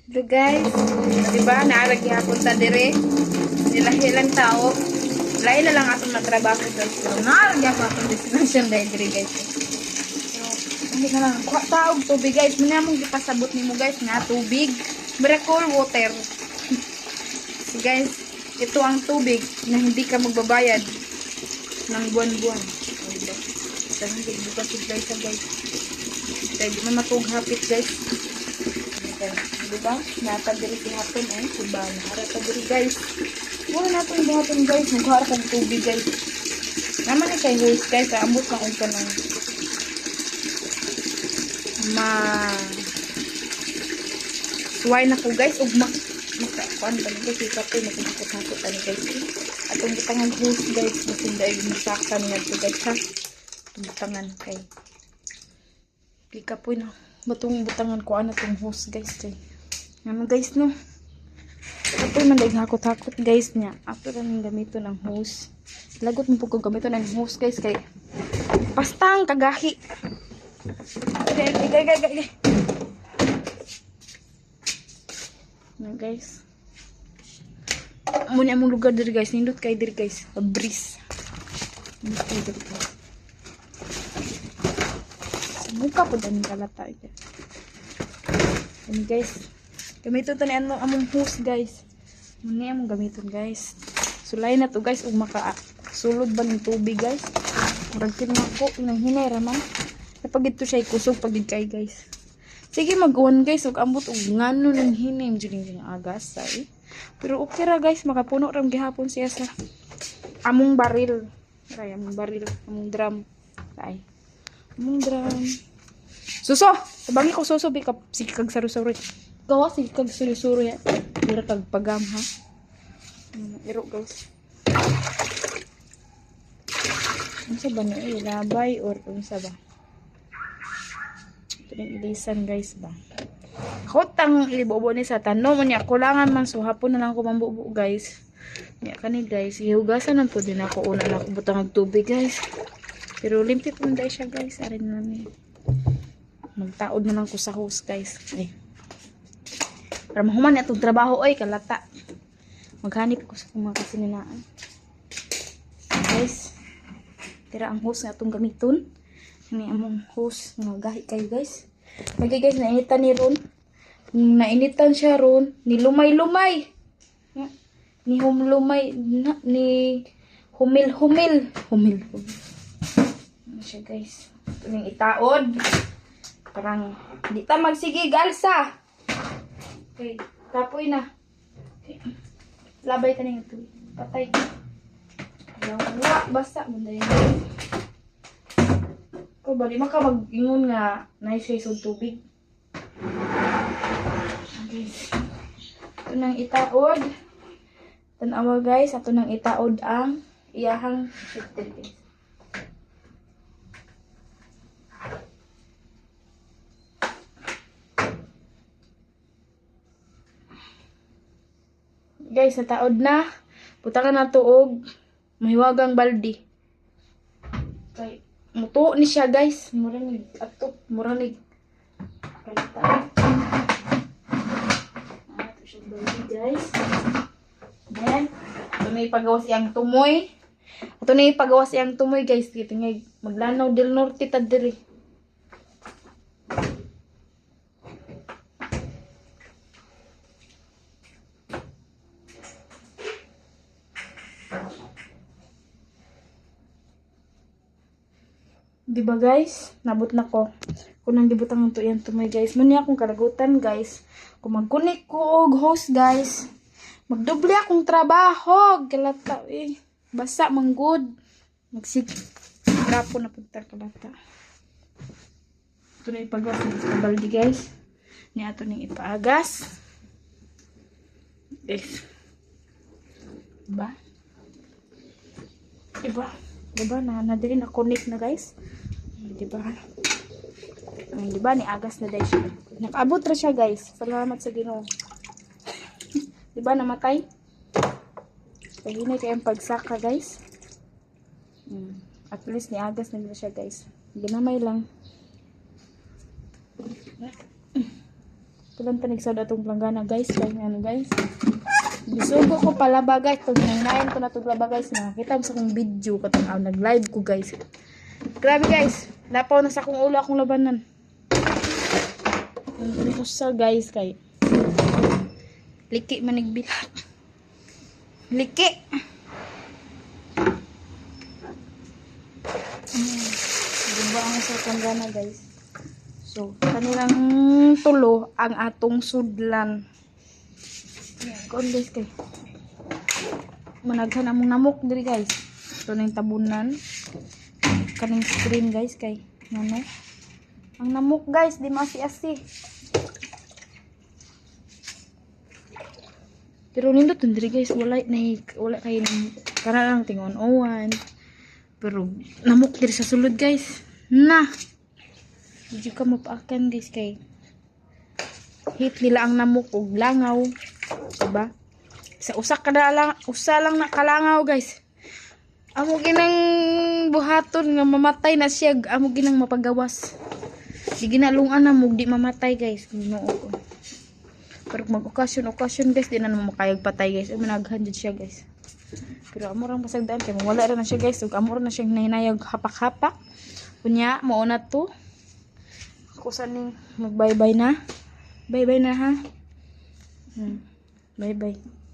So guys, diba, naarag yapon ta dire. Hilang tao. Lain na lang atong natrabaho guys. Pero naarag yapon atong destination dahil dire guys. Pero hindi na lang. Taog tubig guys. Muna mong ipasabot ni mo guys nga tubig. Miracle water. So guys, ito ang tubig na hindi ka magbabayad ng buwan-buwan. Ito hindi bukas guys guys. Kaya di man matughapit guys. Diba? Natagiri si hapon eh. Diba? Naratagiri guys. Muna natin yung hapon guys. Magharap ang tubig guys. Naman na kay host guys. Ambot na kung ka ng suway na ko guys. Ug makakuan ba guys. Ikapoy makumakot-hakot ano guys. Atong butangan host guys. Masinda yung masakta niya ito guys ha. Atong butangan kay ikapoy na. Batong butangan ko ano itong host guys kay. Ano guys no? Ato man dahil hakot-hakot guys niya. Ato lang gamito ng hose. Lagot mo po kung gamito ng hose guys kay pastang kagahi. Gay. Ano guys? Muna among lugar diri guys. Nindot kay diri guys. Breeze. Nindot kay diri guys. Muka po dami kalata. Yan guys. Gamiton to ni among hose guys. Muna among gamiton guys. Sulay na to guys. Ug makasulod ba ng tubig guys. Murag kinako. Hinay raman. Kapag ito siya ikusog pagid kay guys. Sige mag-uwan guys. Ug ambot ug ngano ng hinay. Diyan yung agas ay. Pero okay ra guys. Makapuno ram gihapon siya sa among baril. Ay, among baril. Among drum. Ay. Among drum. Suso! Tabangi ko suso. Sige kag saru-saru. Gawa sige kag suri-suri yan. Dira kag pagam ha. Iro guys. Unsa ba na ilabay or unsa ba? Ito yung ilisan guys ba. Kotang ilibobo ni sa tanong niya. Kulangan man so hapon na lang ko mambubo guys. Niya kani guys. Ihugasan lang po din ako. Una lang ako butang tubig guys. Pero limpit man dahil siya guys. Arin namin. Magtaod na lang ko sa hose guys. Ay. Para mahuman itong trabaho ay kalata. Maghanip ko sa mga kasininaan. Guys. Tira ang hose nga itong gamiton. Ini among hose nga gahi kayo guys. Lagi guys nainitan ni ron. Nainitan siya ron. Ni lumay-lumay. Ni humlumay. Ni humil-humil. Humil-humil. Ano siya guys. Ito yung itaod. Parang hindi ta magsigig alsa. Okay, tapoy na. Okay. Labay ta na yung tubig. Patay. Wala, basta. Manday na. O, bali maka mag-ingon nga naisay sa tubig. Okay. Ito nang itaod. Tanawa guys, ito nang itaod ang iyahang filter guys. Guys, nataod na. Putakan na tuog. Mahiwagang baldi. Okay. Muto ni siya guys. Muranig. Ato. Muranig. Kalita. Ito siya baldi guys. Then, ito na ipagawas iyang tumoy. Ito na ipagawas iyang tumoy guys. Ito nga maglanaw del norte ta diri. Diba guys? Nabot na ko. Kung nang gibutang ang tuyan tumoy guys. Muna akong kalagutan guys. Kung mag-connect ko og host guys. Magdoble akong trabaho. Kalata eh. Basa manggod. Grapo na punta kalata. Ito na ipagawas ng baldi guys. Ni ato ning ipaagas. Guys. Diba? Diba na dili na connect na guys. Diba? Diba ni agas na dahil siya. Nakaabot ra siya guys. Salamat sa Ginoo. Diba namatay? Pahinay kayong pagsaka guys. At least ni agas na siya guys. Ginamay lang. Tulang tanig sa atong planggana guys. Kaya ano guys. Bisugo ko palaba guys. Pag nanginayin ko na itong laba guys. Nakakita mo sa akong video. Katang nag-live ko guys. Grabe guys. Lapaw na sa akong ulo akong labanan. Ang usa guys kay. Liki manigbilat. Liki. Diba ang sa planggana guys. So, kanilang tulo ang atong sudlan. Yan, kaon guys kay. Managhan among namok diri guys. Ito na yung tabunan. Kaning screen guys kay. Ano? Ang namok guys, di maasi-asi. Pero nindot diri guys, wala kay kana lang tingon owan. Pero namok diri sa sulod guys. Na. Hindi ka mapaakan guys kay hit nila ang namok og langaw, diba? Sa usa lang nakalangaw guys. Amo ginang buhaton nga mamatay na siya, amo ginang mapagawas. Di ginalungan na mo di mamatay guys. Ginoo ko. Pero mag-okasyon guys, di na naman makayag patay guys. Ay managhan jud siya guys. Pero amo rang pasagdaan kay wala ra na siya guys. Ug amo ra na siyang nahinayag hapak-hapak. Kunya mao na to. Kusan ning mag-bye-bye na. Bye-bye na ha. Bye-bye.